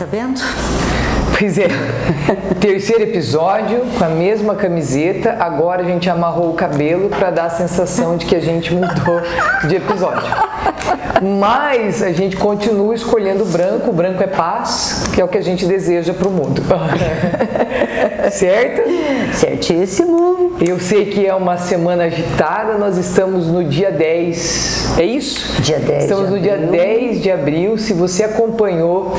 sabendo? Pois é, terceiro episódio com a mesma camiseta, agora a gente amarrou o cabelo para dar a sensação de que a gente mudou de episódio. Mas a gente continua escolhendo o branco é paz, que é o que a gente deseja para o mundo. Certo? Certíssimo. Eu sei que é uma semana agitada, nós estamos no dia 10, é isso? Dia 10 Estamos no dia 10 de abril, se você acompanhou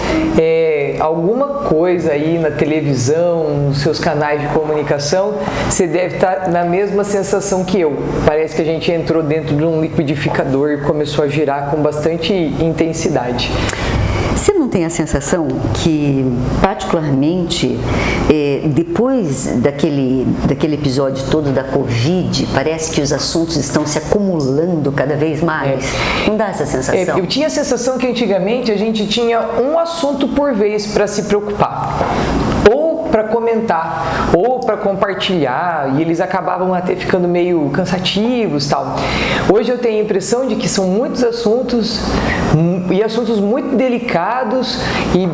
alguma coisa aí na televisão, nos seus canais de comunicação, você deve estar na mesma sensação que eu. Parece que a gente entrou dentro de um liquidificador e começou a girar com bastante intensidade. Você não tem a sensação que, particularmente, depois daquele episódio todo da Covid, parece que os assuntos estão se acumulando cada vez mais? Não dá essa sensação? Eu tinha a sensação que antigamente a gente tinha um assunto por vez para se preocupar. Ou para comentar, ou para compartilhar, e eles acabavam até ficando meio cansativos e tal. Hoje eu tenho a impressão de que são muitos assuntos, e assuntos muito delicados, e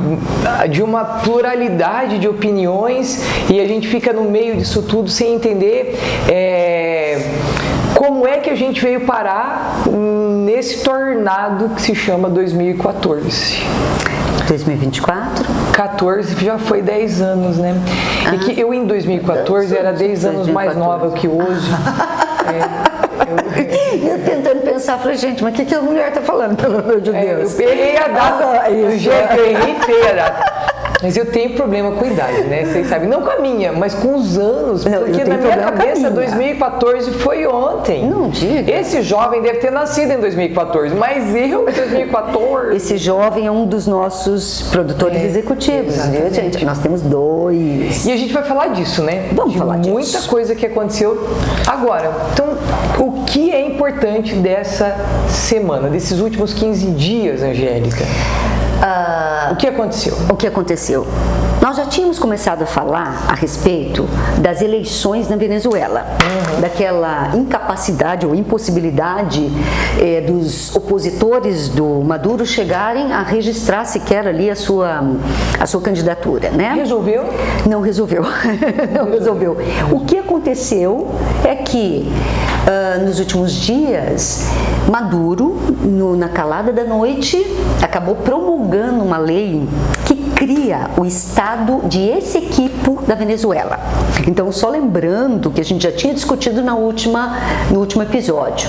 de uma pluralidade de opiniões, e a gente fica no meio disso tudo sem entender como é que a gente veio parar nesse tornado que se chama 2014. 2024? 14 já foi 10 anos, né? E que eu em 2014 era 10 anos mais nova que hoje. Eu tentando pensar, falei, gente, mas o que a mulher tá falando, pelo amor de Deus? Eu errei a data, eu errei feia a data. Mas eu tenho problema com a idade, né? Vocês sabem, não com a minha, mas com os anos, porque na minha cabeça 2014 foi ontem. Não diga. Esse jovem deve ter nascido em 2014, mas eu em 2014... Esse jovem é um dos nossos produtores executivos, viu, gente? Nós temos 2. E a gente vai falar disso, né? Vamos falar disso. Muita coisa que aconteceu agora. Então, o que é importante dessa semana, desses últimos 15 dias, Angélica? O que aconteceu? O que aconteceu? Nós já tínhamos começado a falar a respeito das eleições na Venezuela, daquela incapacidade ou impossibilidade dos opositores do Maduro chegarem a registrar sequer ali a sua candidatura, né? Resolveu? Não resolveu. Não resolveu. O que aconteceu é que nos últimos dias, Maduro, na calada da noite, acabou promulgando uma lei que cria o estado de Essequibo da Venezuela. Então, só lembrando que a gente já tinha discutido no último episódio.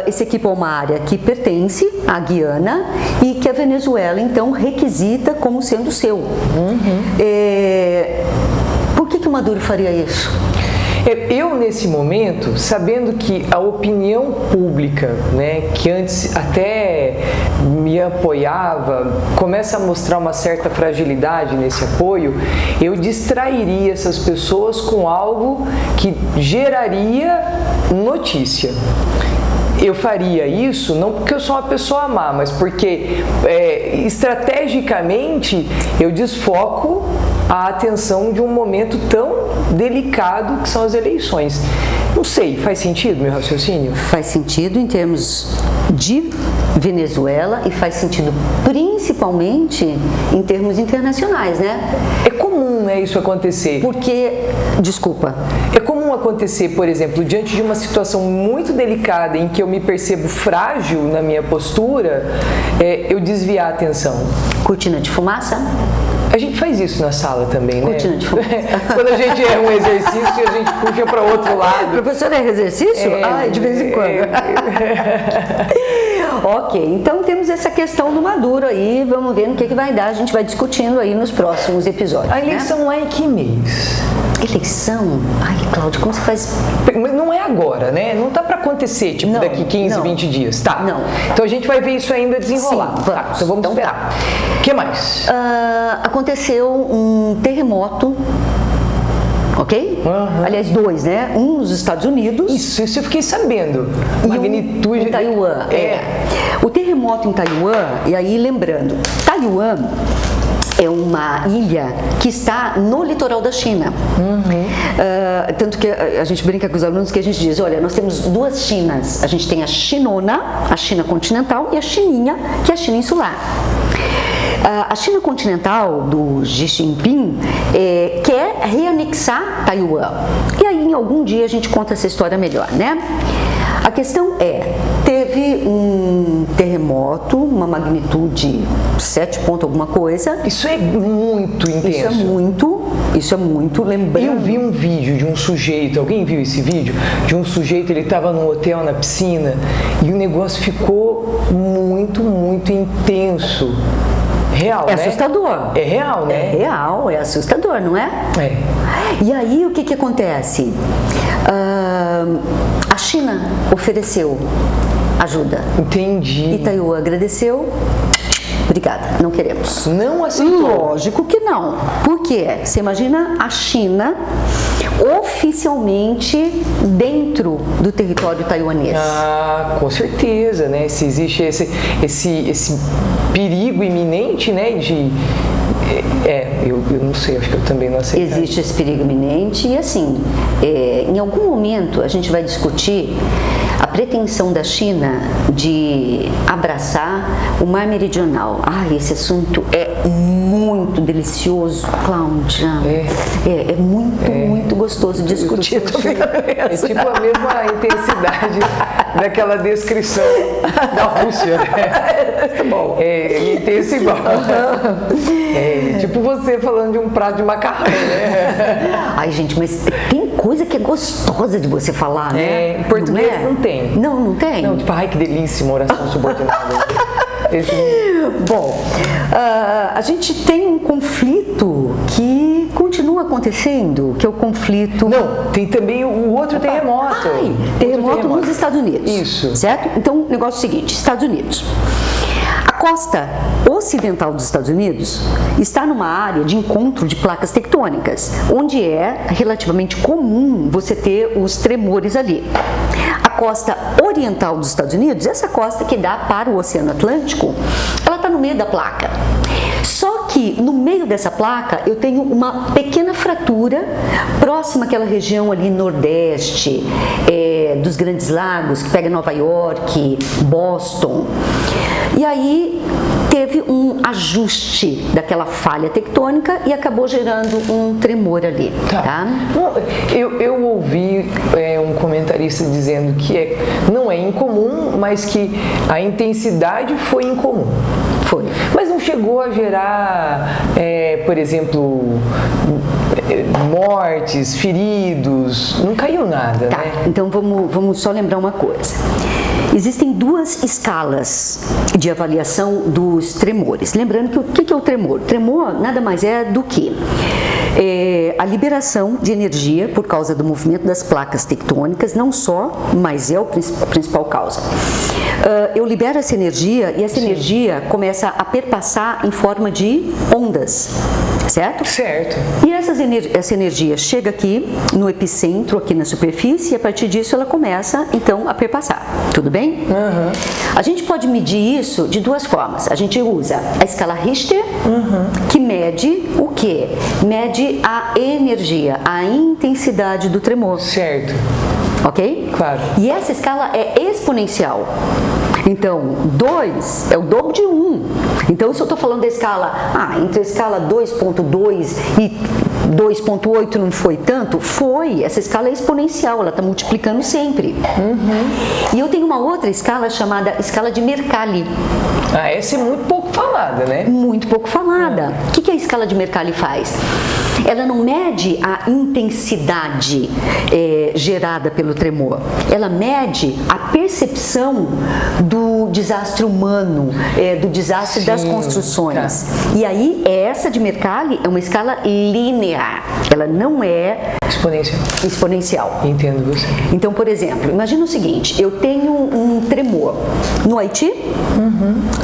Essequibo é uma área que pertence à Guiana e que a Venezuela, então, requisita como sendo seu. Por que o Maduro faria isso? Eu, nesse momento, sabendo que a opinião pública, né, que antes até me apoiava, começa a mostrar uma certa fragilidade nesse apoio, eu distrairia essas pessoas com algo que geraria notícia. Eu faria isso não porque eu sou uma pessoa má, mas porque estrategicamente eu desfoco a atenção de um momento tão delicado que são as eleições. Não sei, faz sentido meu raciocínio? Faz sentido em termos de Venezuela e faz sentido principalmente em termos internacionais, né? É comum, né, isso acontecer. Porque, desculpa. É comum acontecer, por exemplo, diante de uma situação muito delicada em que eu me percebo frágil na minha postura, eu desviar a atenção. Cortina de fumaça? A gente faz isso na sala também, né? Cortina de fumaça. Quando a gente erra um exercício, a gente puxa para outro lado. Professor, é exercício? De vez em quando. Ok, então temos essa questão do Maduro aí, vamos ver no que vai dar, a gente vai discutindo aí nos próximos episódios. A eleição lá em que mês? Eleição? Ai, Cláudia, como você faz? Mas não é agora, né? Não tá para acontecer, tipo, não, daqui 15, 20 dias. Tá. Não. Então a gente vai ver isso ainda desenrolar. Sim, vamos. Tá, então vamos esperar. O que mais? Aconteceu um terremoto. Ok? Aliás, 2, né? Um nos Estados Unidos. Isso eu fiquei sabendo. Magnitude. Em Taiwan. O terremoto em Taiwan, e aí lembrando, Taiwan é uma ilha que está no litoral da China. Tanto que a gente brinca com os alunos que a gente diz, olha, nós temos 2 Chinas. A gente tem a Chinona, a China continental, e a Chininha, que é a China insular. A China continental do Xi Jinping quer reanexar Taiwan. E aí, em algum dia, a gente conta essa história melhor, né? A questão teve um terremoto, uma magnitude 7 ponto alguma coisa. Isso é muito intenso. Isso é muito, lembrando. Eu vi um vídeo de um sujeito, alguém viu esse vídeo? De um sujeito, ele estava num hotel na piscina e o negócio ficou muito, muito intenso. Real, né? Assustador. É real, né? É real, é assustador, não é? É. E aí, o que acontece? A China ofereceu ajuda. Entendi. E Taiwan agradeceu. Obrigada, não queremos. Não aceitou? Lógico que não. Por quê? Você imagina a China oficialmente dentro do território taiwanês. Ah, com certeza, né? Se existe esse perigo iminente, né? Eu não sei, acho que eu também não aceito. Existe esse perigo iminente e assim, em algum momento a gente vai discutir a pretensão da China de abraçar o Mar Meridional. Esse assunto é muito delicioso, Cláudia. É muito gostoso discutir. É tipo a mesma intensidade daquela descrição da Rússia, né? Tá bom. É intenso igual. Tipo você falando de um prato de macarrão, né? Ai, gente, mas tem coisa que é gostosa de você falar, né? Em português não tem. Não tem? Não, tipo, ai que delícia, uma oração subordinada. Bom, a gente tem um conflito que continua acontecendo, que é o conflito... Não, tem também o outro terremoto. Terremoto nos Estados Unidos. Isso. Certo? Então, o negócio é o seguinte, Estados Unidos. A costa ocidental dos Estados Unidos está numa área de encontro de placas tectônicas, onde é relativamente comum você ter os tremores ali. A costa oriental dos Estados Unidos, essa costa que dá para o Oceano Atlântico, ela está no meio da placa. Só que no meio dessa placa eu tenho uma pequena fratura próxima àquela região ali nordeste, dos Grandes Lagos, que pega Nova York, Boston. E aí teve um ajuste daquela falha tectônica e acabou gerando um tremor ali. Tá? Eu ouvi um comentarista dizendo que não é incomum, mas que a intensidade foi incomum. Foi. Mas não chegou a gerar, por exemplo, mortes, feridos, não caiu nada, tá, né? Então vamos só lembrar uma coisa. Existem duas escalas de avaliação dos tremores. Lembrando que o que é o tremor? O tremor nada mais é do que a liberação de energia por causa do movimento das placas tectônicas, não só, mas é a principal causa. Eu libero essa energia e essa energia começa a perpassar em forma de ondas, certo? Certo. E essa energia chega aqui no epicentro, aqui na superfície, e a partir disso ela começa, então, a perpassar. Tudo bem? Uhum. A gente pode medir isso de duas formas. A gente usa a escala Richter, que mede o quê? Mede a energia, a intensidade do tremor. Certo. Ok? Claro. E essa escala é exponencial. Então, 2 é o dobro de 1. Então, se eu estou falando da escala, entre a escala 2.2 e 2.8 não foi tanto? Foi. Essa escala é exponencial, ela está multiplicando sempre. E eu tenho uma outra escala chamada escala de Mercalli. Essa é muito pouco falada, né? Muito pouco falada. O que a escala de Mercalli faz? Ela não mede a intensidade gerada pelo tremor. Ela mede a percepção do desastre humano, do desastre das construções. Tá. E aí, essa de Mercalli é uma escala linear. Ela não é exponencial. Entendo você. Então, por exemplo, imagina o seguinte, eu tenho um tremor no Haiti.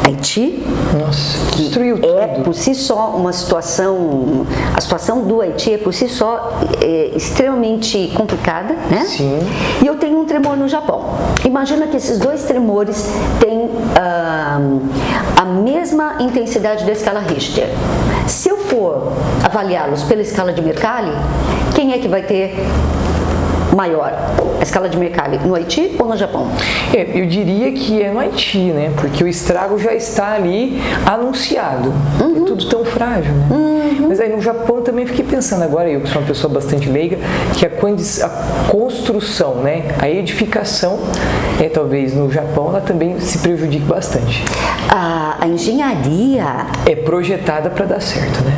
Haiti, nossa, destruiu tudo. É por si só uma situação, a situação do Haiti é por si só extremamente complicada, né? Sim. E eu tenho um tremor no Japão. Imagina que esses dois tremores têm a mesma intensidade da escala Richter. Se eu for avaliá-los pela escala de Mercalli, quem é que vai ter maior? A escala de Mercalli, no Haiti ou no Japão? Eu diria que é no Haiti, né? Porque o estrago já está ali anunciado. É tudo tão frágil, né? Mas aí no Japão também fiquei pensando agora, eu que sou uma pessoa bastante leiga, que a construção, né? A edificação, talvez no Japão, ela também se prejudique bastante. A engenharia é projetada para dar certo, né?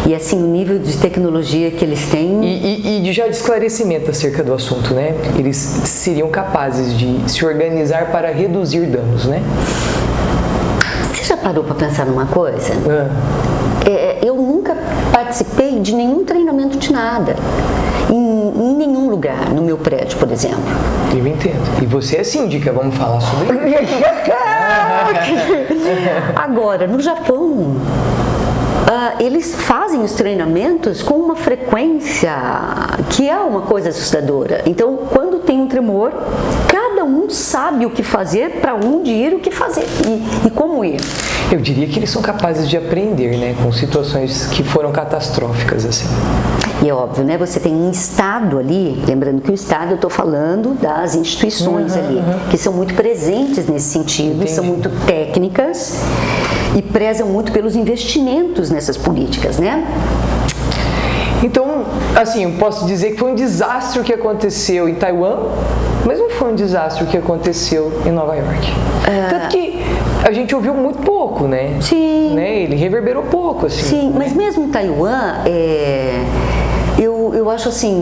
E assim, o nível de tecnologia que eles têm... E já de esclarecimento acerca do assunto, né? Eles seriam capazes de se organizar para reduzir danos, né? Você já parou para pensar numa coisa? Eu nunca participei de nenhum treinamento de nada. Em nenhum lugar, no meu prédio, por exemplo. Eu entendo. E você é síndica, vamos falar sobre isso. Agora, no Japão... eles fazem os treinamentos com uma frequência que é uma coisa assustadora. Então, quando tem um tremor, cada um sabe o que fazer, para onde ir, o que fazer e como ir. Eu diria que eles são capazes de aprender, né, com situações que foram catastróficas, assim. E é óbvio, né? Você tem um Estado ali, lembrando que o Estado, eu estou falando das instituições ali, que são muito presentes nesse sentido, Entendi. São muito técnicas e prezam muito pelos investimentos nessas políticas, né? Então, assim, eu posso dizer que foi um desastre o que aconteceu em Taiwan, mas não foi um desastre o que aconteceu em Nova York. Tanto que a gente ouviu muito pouco, né? Sim. Né? Ele reverberou pouco, assim. Sim, mas mesmo em Taiwan, eu acho assim,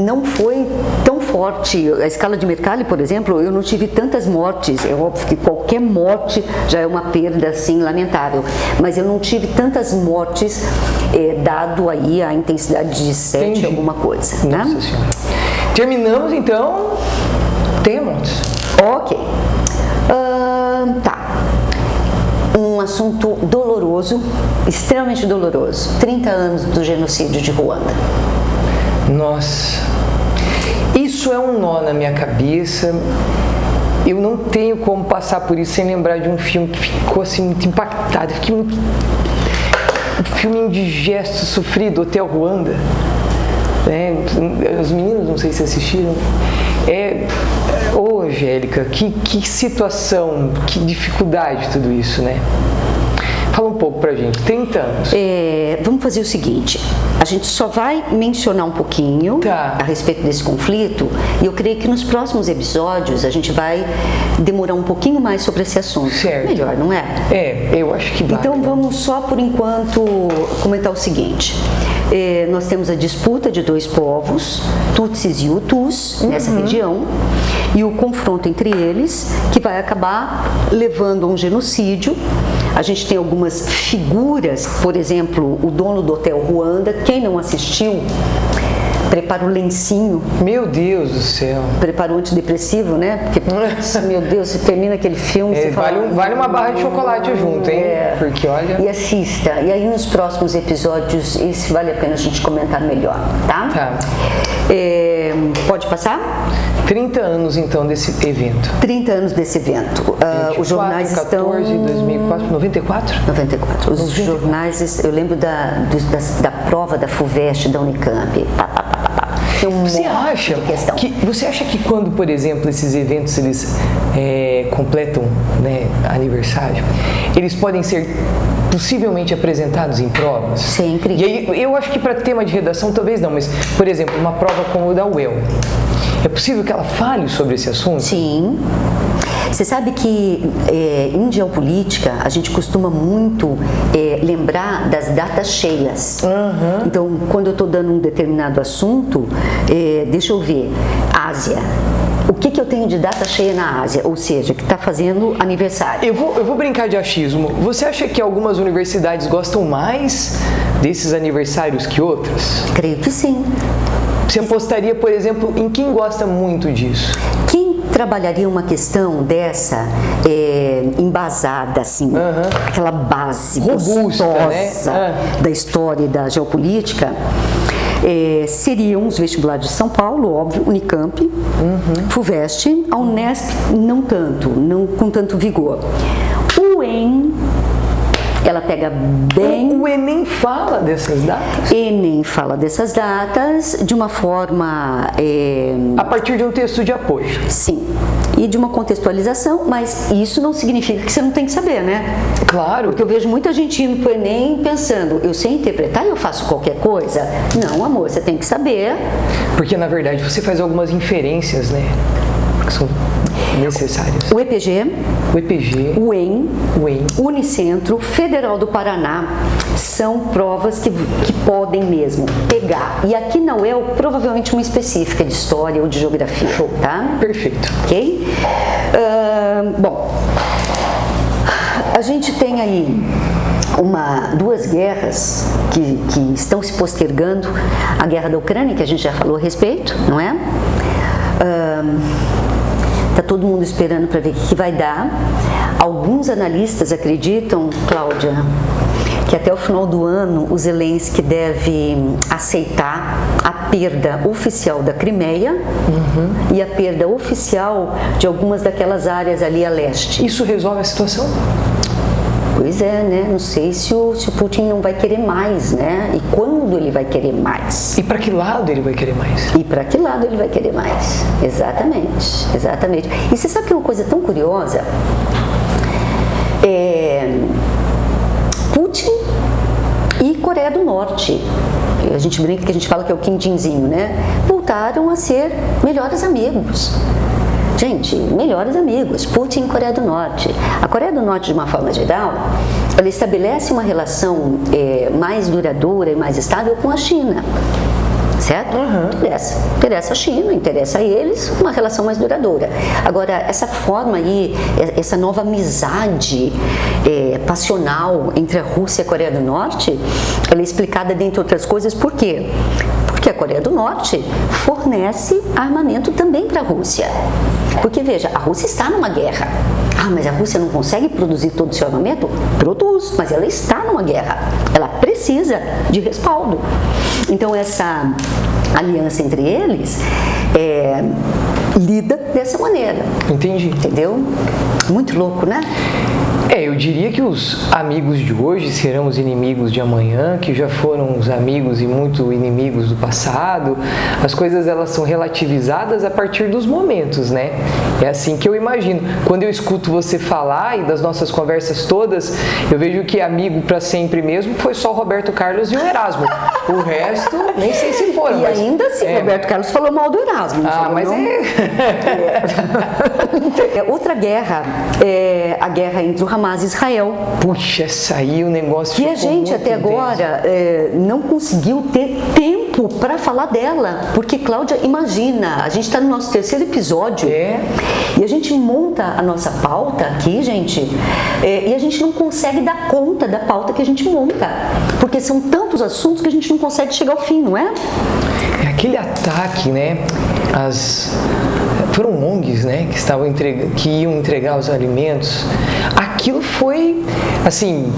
não foi tão forte. A escala de Mercalli, por exemplo, eu não tive tantas mortes. É óbvio que qualquer morte já é uma perda, assim, lamentável. Mas eu não tive tantas mortes, dado aí a intensidade de 7, Entendi. alguma coisa. Nossa Né? Senhora. Terminamos, então, terremotos. Ok. Tá. Um assunto doloroso, extremamente doloroso. 30 anos do genocídio de Ruanda. Nossa, isso é um nó na minha cabeça. Eu não tenho como passar por isso sem lembrar de um filme que ficou assim muito impactado. Fiquei muito... Um filme indigesto, sofrido, Hotel Ruanda. Os meninos, não sei se assistiram. Angélica, que situação, que dificuldade tudo isso, né? Fala um pouco pra gente, 30 anos. Vamos fazer o seguinte, a gente só vai mencionar um pouquinho a respeito desse conflito e eu creio que nos próximos episódios a gente vai demorar um pouquinho mais sobre esse assunto. Certo. Melhor, não é? Eu acho que vai. Então vamos só por enquanto comentar o seguinte. Nós temos a disputa de dois povos, Tutsis e Hutus, nessa região, e o confronto entre eles, que vai acabar levando a um genocídio. A gente tem algumas figuras, por exemplo, o dono do Hotel Ruanda. Quem não assistiu, prepara o lencinho. Meu Deus do céu. Prepara o antidepressivo, né? Porque, meu Deus, você termina aquele filme, você fala... Vale uma barra de chocolate junto, hein? Porque olha... E assista. E aí nos próximos episódios, esse vale a pena a gente comentar melhor, tá? Tá. Pode passar? 30 anos, então, desse evento. 30 anos desse evento. Os jornais 14, estão... 2004, 94? 94. Os jornais, eu lembro da prova da FUVEST, da Unicamp. Você acha que quando, por exemplo, esses eventos eles completam, né, aniversário, eles podem ser possivelmente apresentados em provas? Sempre. E aí, eu acho que para tema de redação talvez não, mas, por exemplo, uma prova como o da UEL, é possível que ela fale sobre esse assunto? Sim. Você sabe que em geopolítica a gente costuma muito lembrar das datas cheias. Então, quando eu estou dando um determinado assunto, deixa eu ver, Ásia. O que eu tenho de data cheia na Ásia? Ou seja, que está fazendo aniversário. Eu vou brincar de achismo. Você acha que algumas universidades gostam mais desses aniversários que outras? Creio que sim. Você apostaria, por exemplo, em quem gosta muito disso? Quem trabalharia uma questão dessa embasada, assim, aquela base robusta, gostosa, né? Da história e da geopolítica, seriam os vestibulares de São Paulo, óbvio, Unicamp, FUVEST, a Unesp não tanto, não com tanto vigor. O UEM Ela pega bem... O Enem fala dessas datas? Enem fala dessas datas de uma forma... A partir de um texto de apoio. Sim. E de uma contextualização, mas isso não significa que você não tem que saber, né? Claro. Porque eu vejo muita gente indo pro Enem pensando, eu sei interpretar e eu faço qualquer coisa. Não, amor, você tem que saber. Porque, na verdade, você faz algumas inferências, né? Que são necessárias. O EPG, o EM, Unicentro, Federal do Paraná, são provas que podem mesmo pegar. E aqui na UEL, provavelmente uma específica de história ou de geografia. Show. Tá? Perfeito. Ok? Bom, a gente tem aí duas guerras que estão se postergando. A guerra da Ucrânia, que a gente já falou a respeito, não é? Está todo mundo esperando para ver o que vai dar. Alguns analistas acreditam, Cláudia, que até o final do ano o Zelensky deve aceitar a perda oficial da Crimeia e a perda oficial de algumas daquelas áreas ali a leste. Isso resolve a situação? Pois é, né? Não sei se o Putin não vai querer mais, né? E quando ele vai querer mais? E para que lado ele vai querer mais? E para que lado ele vai querer mais? Exatamente, exatamente. E você sabe que é uma coisa tão curiosa? Putin e Coreia do Norte, a gente brinca que a gente fala que é o Kim Jong-un, né? Voltaram a ser melhores amigos. Gente, melhores amigos, Putin e Coreia do Norte. A Coreia do Norte, de uma forma geral, ela estabelece uma relação mais duradoura e mais estável com a China. Certo? Interessa a China, interessa a eles uma relação mais duradoura. Agora, essa forma aí, essa nova amizade passional entre a Rússia e a Coreia do Norte, ela é explicada, dentre outras coisas, por quê? Porque a Coreia do Norte fornece armamento também para a Rússia. Porque, veja, a Rússia está numa guerra. Ah, mas a Rússia não consegue produzir todo o seu armamento? Produz, mas ela está numa guerra. Ela precisa de respaldo. Então, essa aliança entre eles lida dessa maneira. Entendi. Entendeu? Muito louco, né? Eu diria que os amigos de hoje serão os inimigos de amanhã, que já foram os amigos e muito inimigos do passado. As coisas, elas são relativizadas a partir dos momentos, né? É assim que eu imagino. Quando eu escuto você falar e das nossas conversas todas, eu vejo que amigo para sempre mesmo foi só o Roberto Carlos e o Erasmo. O resto, nem sei se foram. E mas, ainda assim, Roberto Carlos falou mal do Erasmo. Mas não? Outra guerra é a guerra entre o Hamas e Israel. Puxa, essa aí o negócio que a gente até agora não conseguiu ter tempo para falar dela, porque, Cláudia, imagina, a gente está no nosso terceiro episódio e a gente monta a nossa pauta aqui, gente, e a gente não consegue dar conta da pauta que a gente monta, porque são tantos assuntos que a gente não consegue chegar ao fim, não é? É aquele ataque, né? Foram ONGs, né, que iam entregar os alimentos. Aquilo foi, assim,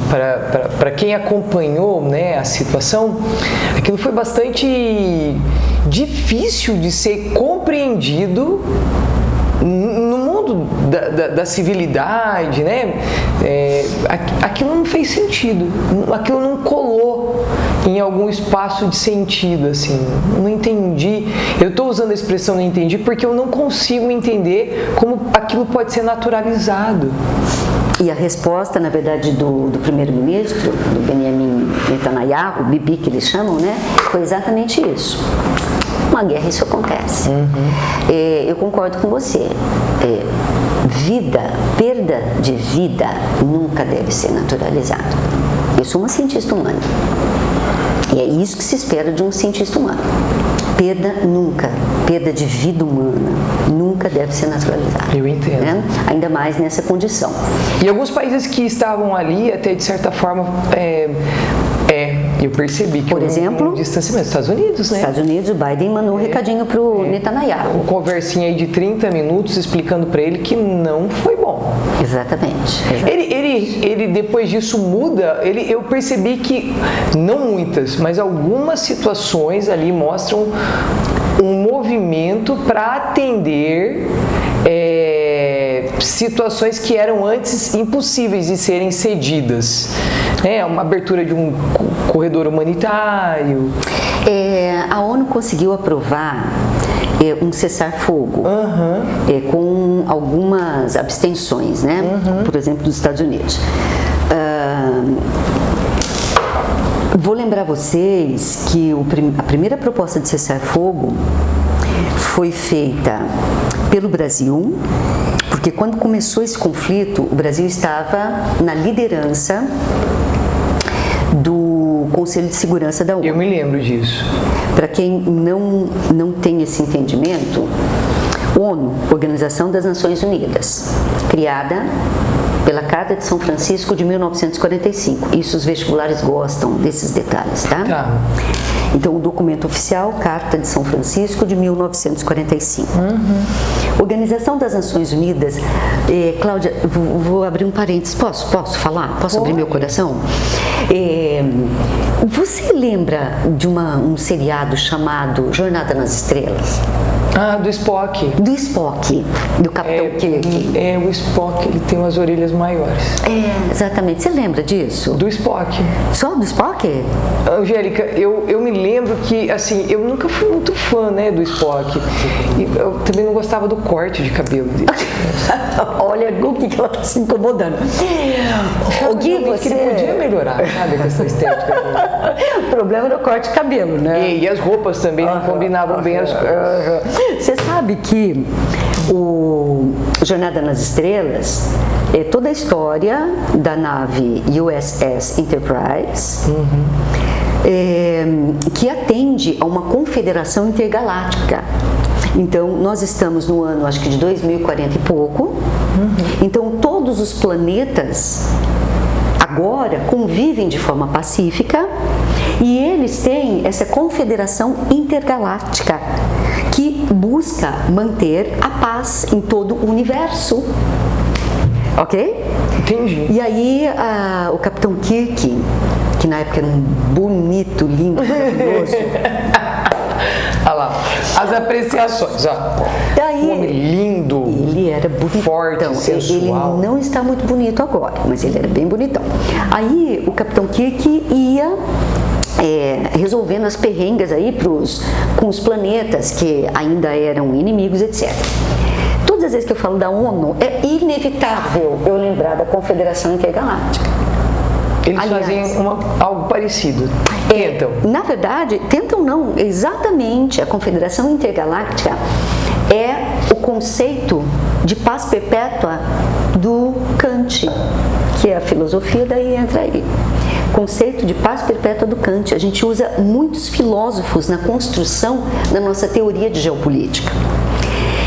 para quem acompanhou, né, a situação, aquilo foi bastante difícil de ser compreendido no mundo da civilidade, né? Aquilo não fez sentido, aquilo não colou em algum espaço de sentido, assim, não entendi. Eu estou usando a expressão não entendi porque eu não consigo entender como aquilo pode ser naturalizado. E a resposta, na verdade, do primeiro-ministro, do Benjamin Netanyahu, Bibi que eles chamam, né, foi exatamente isso. Uma guerra, isso acontece. Eu concordo com você. Perda de vida nunca deve ser naturalizada. Eu sou uma cientista humana. E é isso que se espera de um cientista humano. Perda de vida humana nunca deve ser naturalizada. Eu entendo. Né? Ainda mais nessa condição. E alguns países que estavam ali, até de certa forma, eu percebi que por exemplo, um distanciamento. Estados Unidos, né? Estados Unidos, o Biden mandou um recadinho pro Netanyahu. Uma conversinha aí de 30 minutos explicando para ele que não foi bom. Exatamente. Ele depois disso muda, eu percebi que, não muitas, mas algumas situações ali mostram um movimento para atender situações que eram antes impossíveis de serem cedidas. Uma abertura de um corredor humanitário. A ONU conseguiu aprovar um cessar-fogo com algumas abstenções, né? Por exemplo, dos Estados Unidos. Vou lembrar vocês que a primeira proposta de cessar-fogo foi feita pelo Brasil, porque quando começou esse conflito, o Brasil estava na liderança do Conselho de Segurança da ONU. Eu me lembro disso. Para quem não tem esse entendimento, ONU, Organização das Nações Unidas, criada pela Carta de São Francisco de 1945. Isso os vestibulares gostam desses detalhes, tá? Então, o documento oficial, Carta de São Francisco de 1945. Organização das Nações Unidas, Cláudia, vou abrir um parênteses, posso falar? Posso abrir meu coração? Você lembra de um seriado chamado Jornada nas Estrelas? Do Spock. Do Spock, do Capitão Kirk. O Spock, ele tem umas orelhas maiores. Exatamente. Você lembra disso? Do Spock. Só do Spock? Angélica, eu me lembro que, assim, eu nunca fui muito fã, né, do Spock. E eu também não gostava do corte de cabelo dele. Olha, o que ela está se incomodando. O Gui, você... que ele podia melhorar, sabe, a questão estética dele. O problema era o corte de cabelo, né? E as roupas também não combinavam bem. Você sabe que o Jornada nas Estrelas é toda a história da nave USS Enterprise, que atende a uma confederação intergaláctica. Então, nós estamos no ano, acho que de 2040 e pouco. Então, todos os planetas agora convivem de forma pacífica e eles têm essa confederação intergaláctica que busca manter a paz em todo o universo. Ok? Entendi. E aí, o Capitão Kirk, que na época era um bonito, lindo, maravilhoso. Olha lá, as apreciações, ó. Um homem lindo, ele era bonitão, forte, sensual. Ele não está muito bonito agora, mas ele era bem bonitão. Aí o Capitão Kirk ia resolvendo as perrengas aí com os planetas que ainda eram inimigos, etc. Todas as vezes que eu falo da ONU, é inevitável eu lembrar da Confederação Intergaláctica. Eles fazem algo parecido. Tentam. Na verdade, tentam não. Exatamente, a Confederação Intergaláctica é o conceito de paz perpétua do Kant, que é a filosofia, daí entra aí. Conceito de paz perpétua do Kant. A gente usa muitos filósofos na construção da nossa teoria de geopolítica.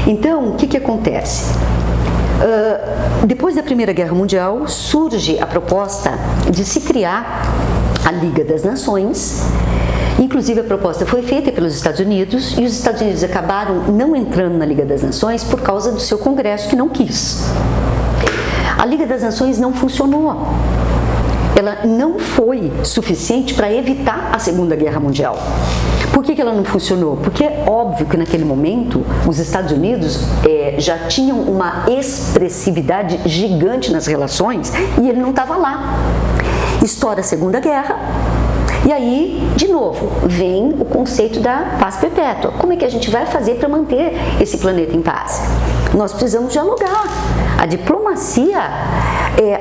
Então, o que acontece? Depois da Primeira Guerra Mundial, surge a proposta de se criar a Liga das Nações. Inclusive, a proposta foi feita pelos Estados Unidos e os Estados Unidos acabaram não entrando na Liga das Nações por causa do seu Congresso, que não quis. A Liga das Nações não funcionou. Ela não foi suficiente para evitar a Segunda Guerra Mundial. Por que ela não funcionou? Porque é óbvio que naquele momento os Estados Unidos já tinham uma expressividade gigante nas relações e ele não estava lá. Estoura a Segunda Guerra e aí, de novo, vem o conceito da paz perpétua. Como é que a gente vai fazer para manter esse planeta em paz? Nós precisamos dialogar. A diplomacia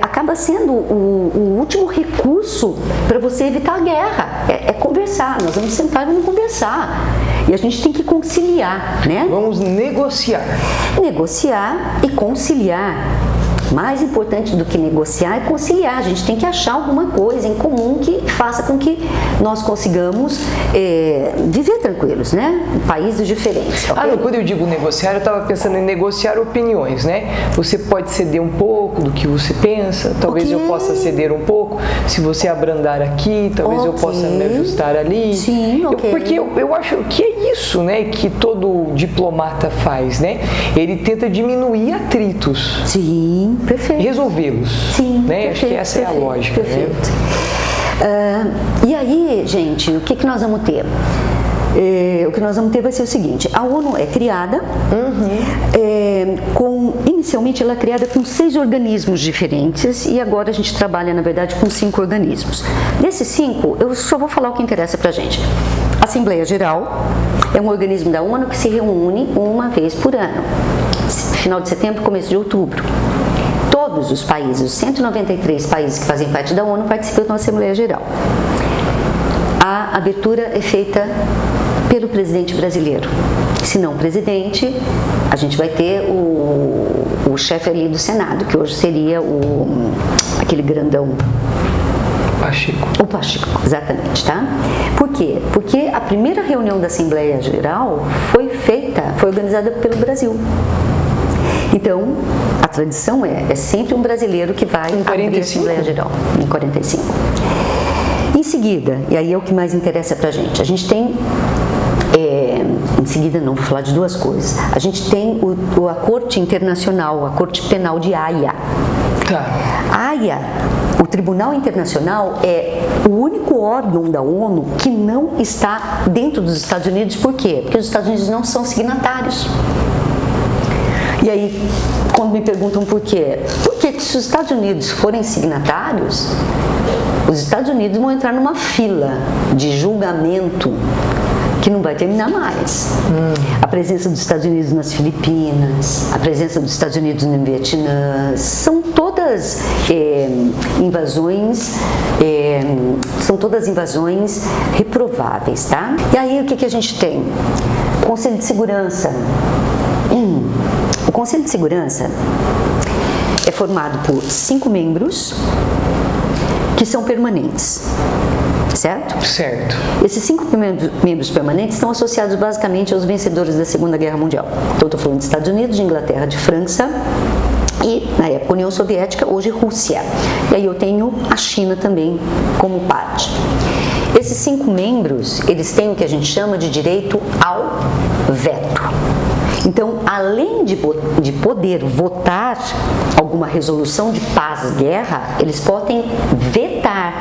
acaba sendo o último recurso para você evitar a guerra. É conversar. Nós vamos sentar e vamos conversar. E a gente tem que conciliar, né? Vamos negociar. Negociar e conciliar. Mais importante do que negociar é conciliar. A gente tem que achar alguma coisa em comum que faça com que nós consigamos viver tranquilos, né? Em países diferentes. Okay? Não, quando eu digo negociar, eu estava pensando em negociar opiniões, né? Você pode ceder um pouco do que você pensa, talvez eu possa ceder um pouco, se você abrandar aqui, talvez eu possa me ajustar ali. Sim, ok. Porque eu acho que é isso, né, que todo diplomata faz, né? Ele tenta diminuir atritos. Sim, perfeito. Resolvê-los. Sim, né? Perfeito, acho que essa é a lógica. Perfeito. Né? E aí, gente, o que nós vamos ter? o que nós vamos ter vai ser o seguinte: a ONU é criada, inicialmente ela é criada com 6 organismos diferentes e agora a gente trabalha, na verdade, com 5 organismos. Desses 5, eu só vou falar o que interessa pra gente. A Assembleia Geral é um organismo da ONU que se reúne uma vez por ano, final de setembro, começo de outubro. Todos os países, os 193 países que fazem parte da ONU participam da Assembleia Geral. A abertura é feita pelo presidente brasileiro. Se não presidente, a gente vai ter o chefe ali do Senado, que hoje seria aquele grandão. Pacheco. O Pacheco, exatamente, tá? Por quê? Porque a primeira reunião da Assembleia Geral foi organizada pelo Brasil. Então, a tradição é sempre um brasileiro que vai abrir a Assembleia Geral, em 45. Em seguida, e aí é o que mais interessa pra gente, a gente tem, em seguida não, vou falar de 2 coisas. A gente tem a Corte Internacional, a Corte Penal de Haia. Tá. A Haia, o Tribunal Internacional, é o único órgão da ONU que não está dentro dos Estados Unidos. Por quê? Porque os Estados Unidos não são signatários. E aí, quando me perguntam por quê? Porque se os Estados Unidos forem signatários, os Estados Unidos vão entrar numa fila de julgamento que não vai terminar mais. A presença dos Estados Unidos nas Filipinas, a presença dos Estados Unidos no Vietnã, são todas invasões reprováveis, tá? E aí o que a gente tem? Conselho de Segurança. O Conselho de Segurança é formado por 5 membros que são permanentes, certo? Certo. Esses 5 membros permanentes estão associados basicamente aos vencedores da Segunda Guerra Mundial. Então, estou falando dos Estados Unidos, de Inglaterra, de França e, na época, União Soviética, hoje Rússia. E aí eu tenho a China também como parte. Esses 5 membros, eles têm o que a gente chama de direito ao veto. Então, além de poder votar alguma resolução de paz-guerra, eles podem vetar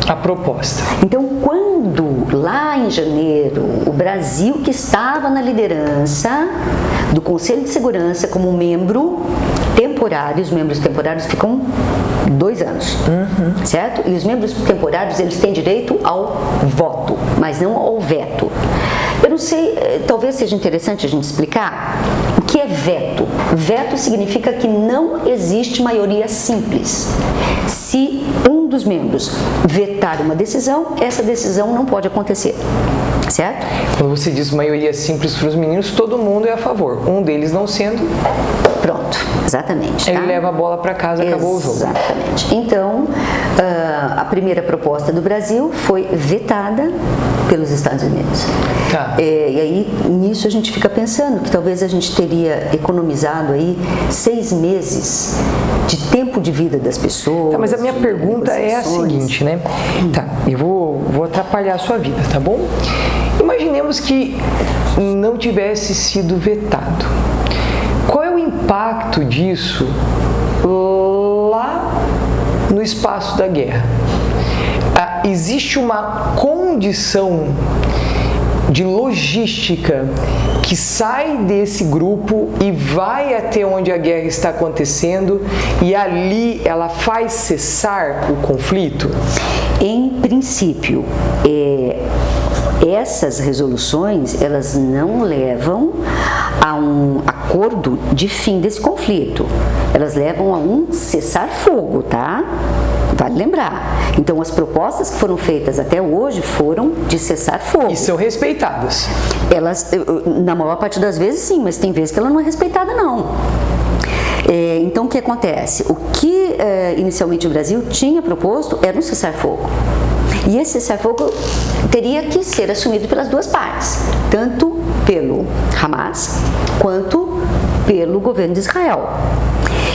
a proposta. Então, quando lá em janeiro, o Brasil, que estava na liderança do Conselho de Segurança como membro temporário, os membros temporários ficam 2 anos, certo? E os membros temporários, eles têm direito ao voto, mas não ao veto. Eu não sei, talvez seja interessante a gente explicar o que é veto. Veto significa que não existe maioria simples. Se um dos membros vetar uma decisão, essa decisão não pode acontecer, certo? Quando você diz maioria simples para os meninos, todo mundo é a favor. Um deles não sendo... Pronto, exatamente. Ele leva a bola para casa, acabou o jogo. Exatamente. Então, a primeira proposta do Brasil foi vetada pelos Estados Unidos. Tá. E aí, nisso a gente fica pensando que talvez a gente teria economizado aí 6 meses de tempo de vida das pessoas. Tá, mas a minha pergunta é a seguinte, né? Tá, eu vou atrapalhar a sua vida, tá bom? Imaginemos que não tivesse sido vetado. Qual é o impacto disso lá no espaço da guerra? Existe uma condição de logística que sai desse grupo e vai até onde a guerra está acontecendo e ali ela faz cessar o conflito? Em princípio, essas resoluções, elas não levam a um acordo de fim desse conflito. Elas levam a um cessar-fogo, tá? Vale lembrar. Então, as propostas que foram feitas até hoje foram de cessar-fogo. E são respeitadas? Elas, na maior parte das vezes, sim, mas tem vezes que ela não é respeitada, não. Então, o que acontece? O que inicialmente o Brasil tinha proposto era um cessar-fogo. E esse cessar-fogo teria que ser assumido pelas 2 partes, tanto pelo Hamas quanto pelo governo de Israel.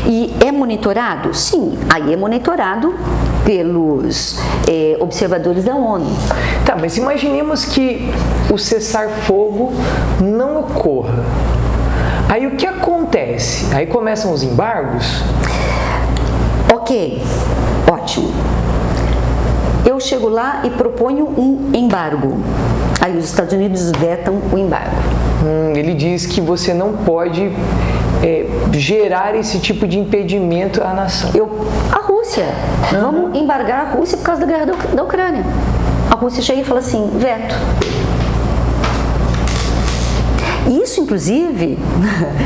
E é monitorado? Sim, aí é monitorado pelos observadores da ONU. Tá, mas imaginemos que o cessar-fogo não ocorra. Aí o que acontece? Aí começam os embargos? Ok, ótimo. eu chego lá e proponho um embargo. Aí os Estados Unidos vetam o embargo. Ele diz que você não pode gerar esse tipo de impedimento à nação. A Rússia, vamos embargar a Rússia por causa da guerra da Ucrânia. A Rússia chega e fala assim, veto. Isso, inclusive,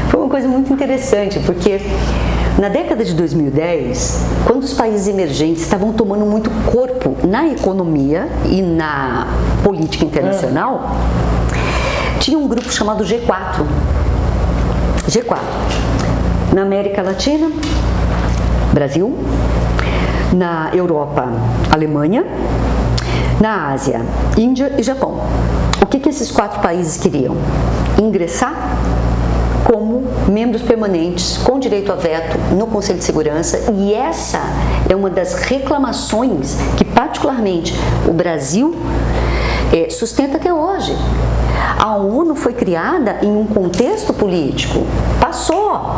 foi uma coisa muito interessante, porque na década de 2010, quando os países emergentes estavam tomando muito corpo na economia e na política internacional, tinha um grupo chamado G4. G4. Na América Latina, Brasil. Na Europa, Alemanha. Na Ásia, Índia e Japão. O que esses 4 países queriam? Ingressar como membros permanentes com direito a veto no Conselho de Segurança, e essa é uma das reclamações que particularmente o Brasil sustenta até hoje. A ONU foi criada em um contexto político, passou.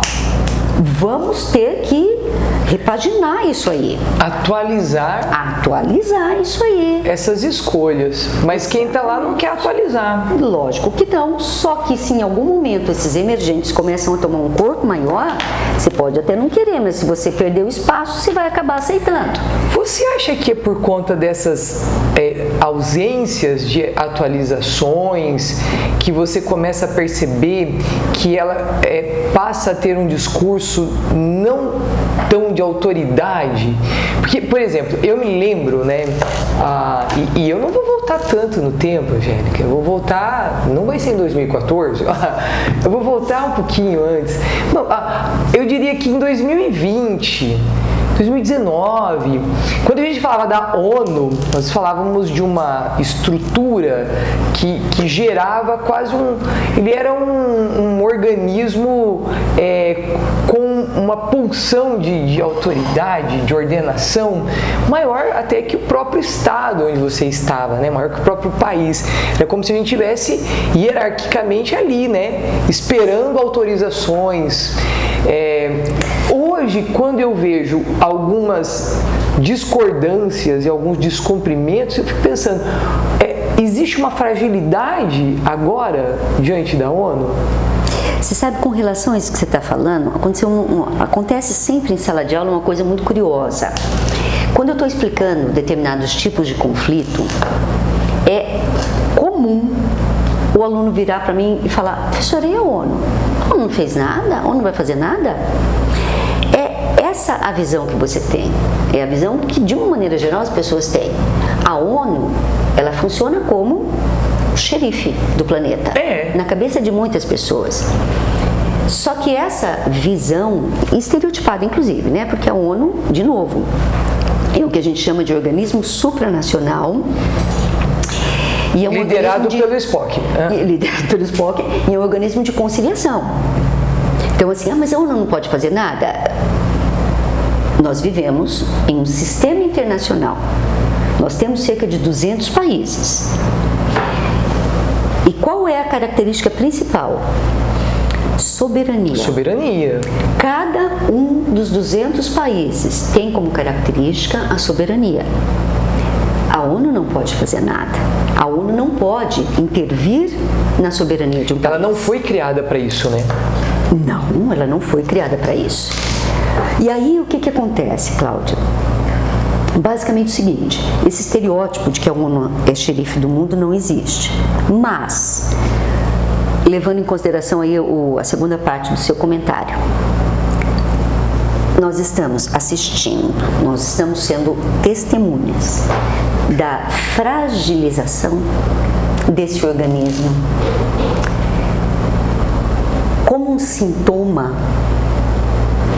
Vamos ter que repaginar isso aí. Atualizar isso aí. essas escolhas. Mas quem está lá não quer atualizar. Lógico que não. Só que se em algum momento esses emergentes começam a tomar um corpo maior, você pode até não querer, mas se você perder o espaço, você vai acabar aceitando. Você acha que é por conta dessas ausências de atualizações que você começa a perceber que ela passa a ter um discurso não tão de autoridade? Porque, por exemplo, eu me lembro, né, e eu não vou voltar tanto no tempo, Angélica, eu vou voltar, não vai ser em 2014, eu vou voltar um pouquinho antes. Não, eu diria que em 2020, 2019, quando a gente falava da ONU, nós falávamos de uma estrutura que gerava quase ele era um organismo com uma pulsão de autoridade, de ordenação, maior até que o próprio estado onde você estava, né? Maior que o próprio país. É como se a gente estivesse hierarquicamente ali, né? Esperando autorizações. Hoje, quando eu vejo algumas discordâncias e alguns descumprimentos, eu fico pensando, existe uma fragilidade agora diante da ONU? Você sabe, com relação a isso que você está falando, acontece sempre em sala de aula uma coisa muito curiosa. Quando eu estou explicando determinados tipos de conflito, é comum o aluno virar para mim e falar: professora, e a ONU? A ONU não fez nada? A ONU não vai fazer nada? É essa a visão que você tem. É a visão que, de uma maneira geral, as pessoas têm. A ONU, ela funciona como o xerife do planeta, na cabeça de muitas pessoas. Só que essa visão, estereotipada inclusive, né? Porque a ONU, de novo, é o que a gente chama de organismo supranacional. E é um liderado pelo Spock. Liderado pelo Spock, e é um organismo de conciliação. Então, assim, mas a ONU não pode fazer nada? Nós vivemos em um sistema internacional. Nós temos cerca de 200 países. E qual é a característica principal? Soberania. Soberania. Cada um dos 200 países tem como característica a soberania. A ONU não pode fazer nada. A ONU não pode intervir na soberania de um país. Ela não foi criada para isso, né? Não, ela não foi criada para isso. E aí o que acontece, Cláudia? Basicamente o seguinte: esse estereótipo de que a ONU é xerife do mundo não existe. Mas, levando em consideração aí a segunda parte do seu comentário, nós estamos assistindo, nós estamos sendo testemunhas da fragilização desse organismo como um sintoma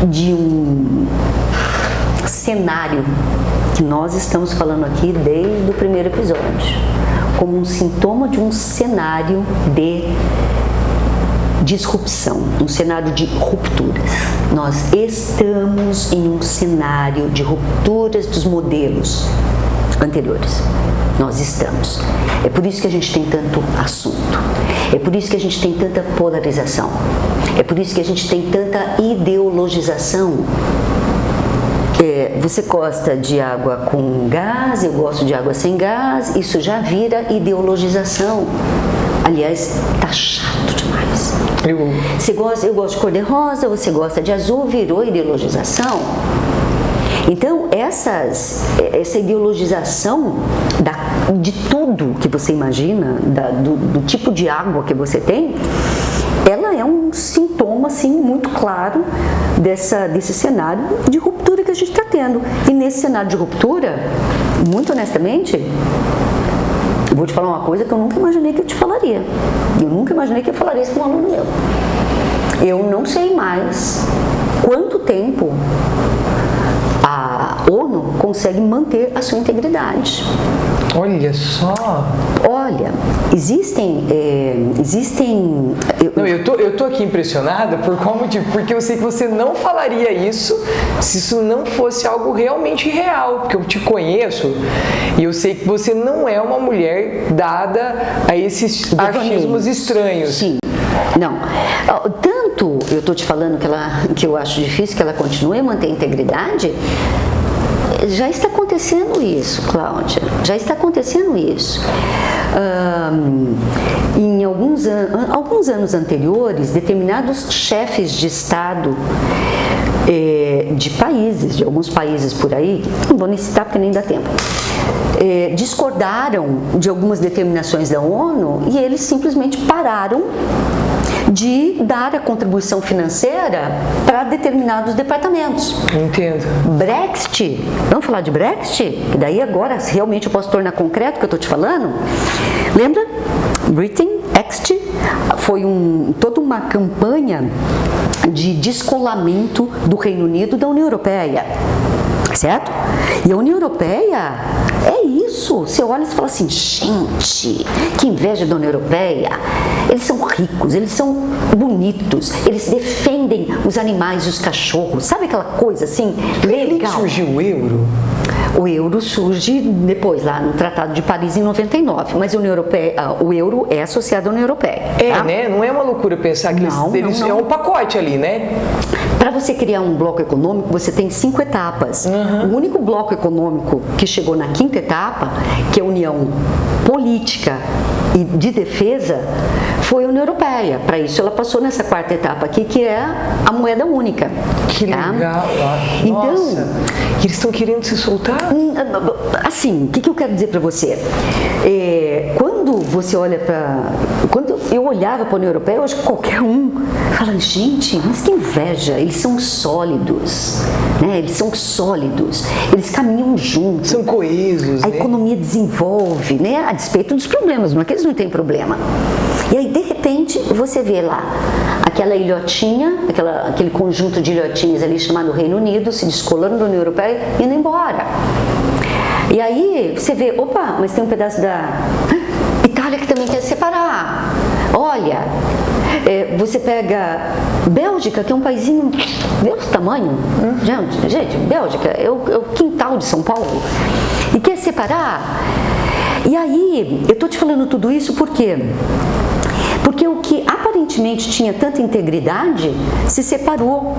de um cenário que nós estamos falando aqui desde o primeiro episódio, como um sintoma de um cenário de disrupção, um cenário de rupturas. Nós estamos em um cenário de rupturas dos modelos anteriores. Nós estamos. É por isso que a gente tem tanto assunto. É por isso que a gente tem tanta polarização. É por isso que a gente tem tanta ideologização Você gosta de água com gás, eu gosto de água sem gás, isso já vira ideologização. Aliás, tá chato demais. Eu gosto de cor-de-rosa, você gosta de azul, virou ideologização. Então, essa ideologização de tudo que você imagina, do tipo de água que você tem, ela é um sintoma, assim, muito claro desse cenário de ruptura que a gente está tendo. E nesse cenário de ruptura, muito honestamente, eu vou te falar uma coisa que eu nunca imaginei que eu te falaria. Eu nunca imaginei que eu falaria isso com um aluno meu. Eu não sei mais quanto tempo a ONU consegue manter a sua integridade. Olha só! Olha, existem. Eu tô aqui impressionada por qual motivo? Porque eu sei que você não falaria isso se isso não fosse algo realmente real. Porque eu te conheço e eu sei que você não é uma mulher dada a esses achismos estranhos. Sim. Não. Tanto eu tô te falando que eu acho difícil que ela continue a manter a integridade. Já está acontecendo isso, Cláudia, já está acontecendo isso. Em alguns anos anteriores, determinados chefes de Estado de alguns países por aí, não vou nem citar porque nem dá tempo, discordaram de algumas determinações da ONU e eles simplesmente pararam de dar a contribuição financeira para determinados departamentos. Entendo. Brexit, vamos falar de Brexit? Que daí agora realmente eu posso tornar concreto o que eu estou te falando. Lembra? Brexit foi toda uma campanha de descolamento do Reino Unido da União Europeia. Certo? E a União Europeia é isso. Você olha e fala assim, gente, que inveja da União Europeia. Eles são ricos, eles são bonitos, eles defendem os animais e os cachorros. Sabe aquela coisa assim, legal? Como surgiu o euro? O euro surge depois, lá no Tratado de Paris, em 99. Mas a União Europeia, o euro é associado à União Europeia. Tá? Né? Não é uma loucura pensar que eles é um pacote ali, né? Para você criar um bloco econômico, você tem 5 etapas. O único bloco econômico que chegou na 5ª etapa, que é a União Política e de Defesa, foi a União Europeia. Para isso, ela passou nessa 4ª etapa aqui, que é a moeda única. Que tá? legal! Então, nossa, eles estão querendo se soltar? Assim, o que eu quero dizer para você? Quando você olha para... Quando eu olhava para a União Europeia, eu acho que qualquer um fala, gente, mas que inveja, eles são sólidos, né? Eles são sólidos, eles caminham juntos. São coesos, a economia desenvolve, né? A despeito dos problemas, não é que eles não têm problema. E aí, de repente, você vê lá aquela ilhotinha, aquele conjunto de ilhotinhas ali chamado Reino Unido, se descolando da União Europeia e indo embora. E aí você vê, opa, mas tem um pedaço da Itália que também quer se separar. Olha, você pega Bélgica, que é um paizinho desse tamanho. Gente, Bélgica é o quintal de São Paulo. E quer separar. E aí, eu tô te falando tudo isso por quê? Porque o que aparentemente tinha tanta integridade se separou.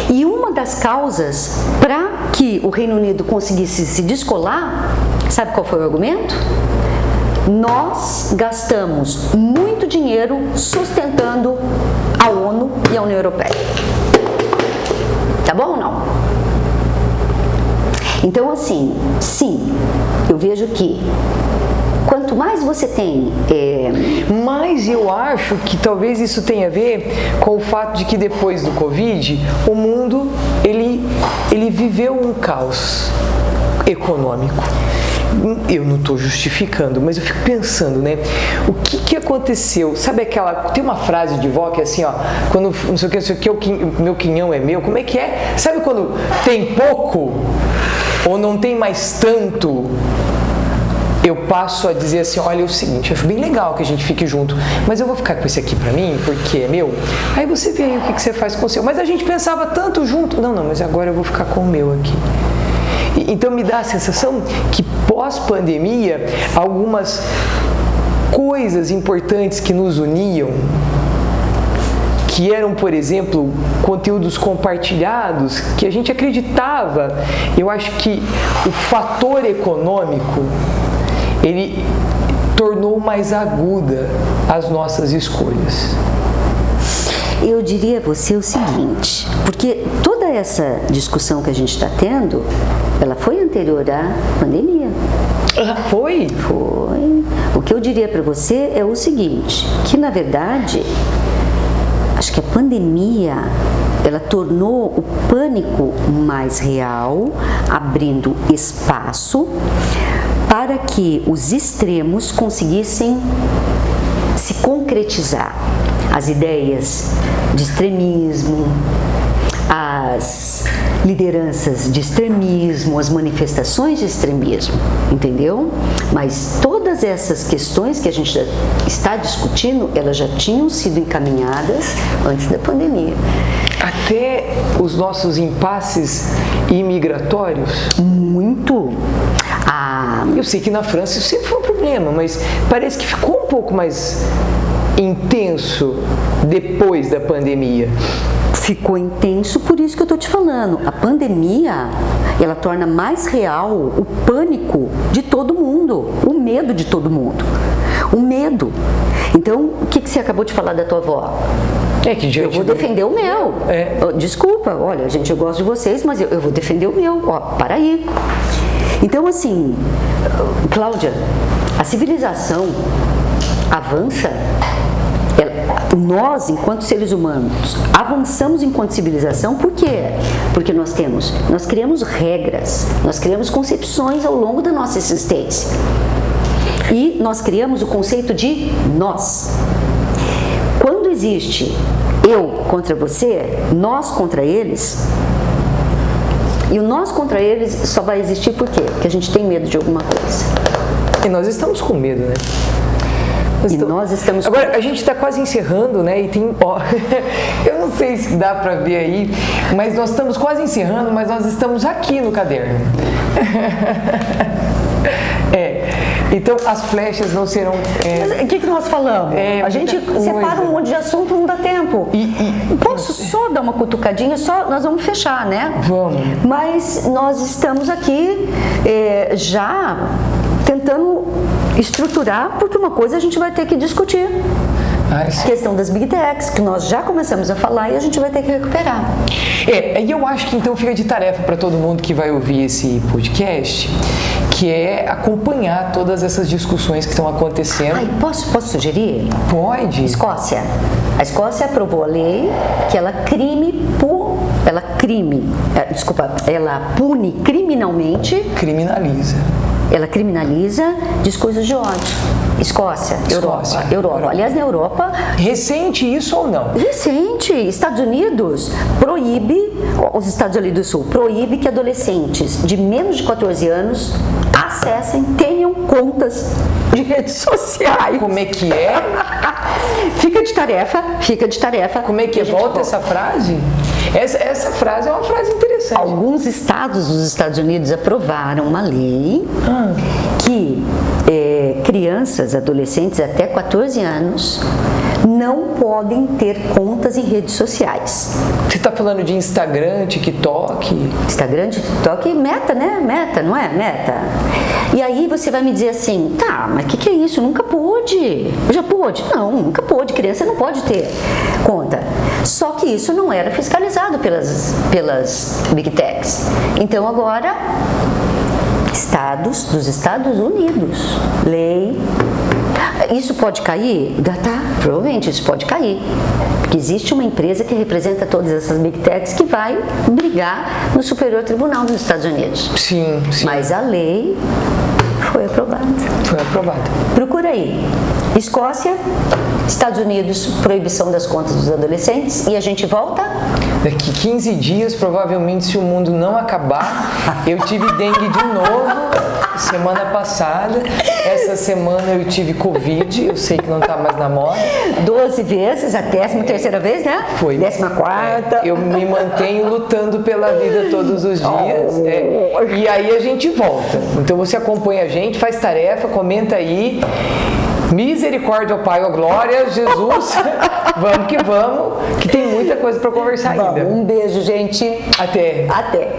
E uma das causas para que o Reino Unido conseguisse se descolar, sabe qual foi o argumento? Nós gastamos muito dinheiro sustentando a ONU e a União Europeia. Tá bom ou não? Então, assim, sim, eu vejo que quanto mais você tem... Mas eu acho que talvez isso tenha a ver com o fato de que depois do Covid, o mundo, ele viveu um caos econômico. Eu não estou justificando, mas eu fico pensando, né? O que aconteceu? Sabe tem uma frase de vó que é assim, ó, quando não sei o que, o meu quinhão é meu, como é que é? Sabe quando tem pouco ou não tem mais tanto? Eu passo a dizer assim, olha, é o seguinte, eu acho bem legal que a gente fique junto, mas eu vou ficar com esse aqui pra mim, porque é meu. Aí você vê aí o que você faz com o seu. Mas a gente pensava tanto junto. Não, mas agora eu vou ficar com o meu aqui. Então me dá a sensação que pós-pandemia, algumas coisas importantes que nos uniam, que eram, por exemplo, conteúdos compartilhados, que a gente acreditava. Eu acho que o fator econômico, ele tornou mais aguda as nossas escolhas. Eu diria a você o seguinte, porque toda essa discussão que a gente está tendo, ela foi anterior à pandemia. Foi? Foi. O que eu diria para você é o seguinte, que na verdade, acho que a pandemia, ela tornou o pânico mais real, abrindo espaço para que os extremos conseguissem se concretizar. As ideias de extremismo, as lideranças de extremismo, as manifestações de extremismo, entendeu? Mas todas essas questões que a gente está discutindo, elas já tinham sido encaminhadas antes da pandemia. Até os nossos impasses imigratórios? Muito. Eu sei que na França isso sempre foi um problema, mas parece que ficou um pouco mais intenso depois da pandemia. Ficou intenso, por isso que eu estou te falando. A pandemia, ela torna mais real o pânico de todo mundo, o medo de todo mundo. O medo. Então, o que você acabou de falar da tua avó? Eu vou defender o meu. Desculpa, olha, gente, eu gosto de vocês, mas eu vou defender o meu. Ó, para aí. Então, assim, Cláudia, a civilização avança. Nós, enquanto seres humanos, avançamos enquanto civilização, por quê? Porque nós criamos regras, nós criamos concepções ao longo da nossa existência. E nós criamos o conceito de nós. Quando existe eu contra você, nós contra eles, e o nós contra eles só vai existir por quê? Porque a gente tem medo de alguma coisa. E nós estamos com medo, né? Nós estamos... Agora, a gente está quase encerrando, né? E tem... Ó, eu não sei se dá para ver aí, mas nós estamos quase encerrando, mas nós estamos aqui no caderno. Então as flechas não serão... Mas o que nós falamos? A gente separa um monte de assunto, não dá tempo. Posso só dar uma cutucadinha? Nós vamos fechar, né? Vamos. Mas nós estamos aqui já tentando estruturar, porque uma coisa a gente vai ter que discutir. Questão das Big Techs, que nós já começamos a falar e a gente vai ter que recuperar. E eu acho que então fica de tarefa para todo mundo que vai ouvir esse podcast, que é acompanhar todas essas discussões que estão acontecendo. Posso sugerir? Pode. Escócia. A Escócia aprovou a lei que ela pune criminalmente. Ela criminaliza discursos de ódio. Escócia. Europa. Aliás, na Europa... Recente isso ou não? Recente. Estados Unidos os Estados Unidos do Sul proíbe que adolescentes de menos de 14 anos tenham contas de redes sociais. Como é que é? Fica de tarefa. Como é que volta essa frase? Essa frase é uma frase interessante. Alguns estados dos Estados Unidos aprovaram uma lei que crianças, adolescentes até 14 anos não podem ter contas em redes sociais. Você está falando de Instagram, TikTok? Instagram, TikTok, Meta, né? Meta, não é? Meta. E aí você vai me dizer assim, tá, mas o que é isso? Nunca pôde. Já pôde? Não, nunca pôde. Criança não pode ter conta. Só que isso não era fiscalizado pelas Big Techs. Então agora, estados dos Estados Unidos, lei. Isso pode cair? Provavelmente isso pode cair. Porque existe uma empresa que representa todas essas Big Techs que vai brigar no Superior Tribunal dos Estados Unidos. Sim. Mas a lei foi aprovada. Procura aí. Escócia, Estados Unidos, proibição das contas dos adolescentes. E a gente volta? Daqui 15 dias, provavelmente, se o mundo não acabar, eu tive dengue de novo semana passada. Essa semana eu tive Covid, eu sei que não está mais na moda. 12 vezes, a 13ª vez, né? Foi. 14ª. Eu me mantenho lutando pela vida todos os dias. E aí a gente volta. Então você acompanha a gente, faz tarefa, comenta aí. Misericórdia, ó Pai, ó glória, Jesus. Vamos, que tem muita coisa para conversar ainda. Um beijo, gente. Até. Até.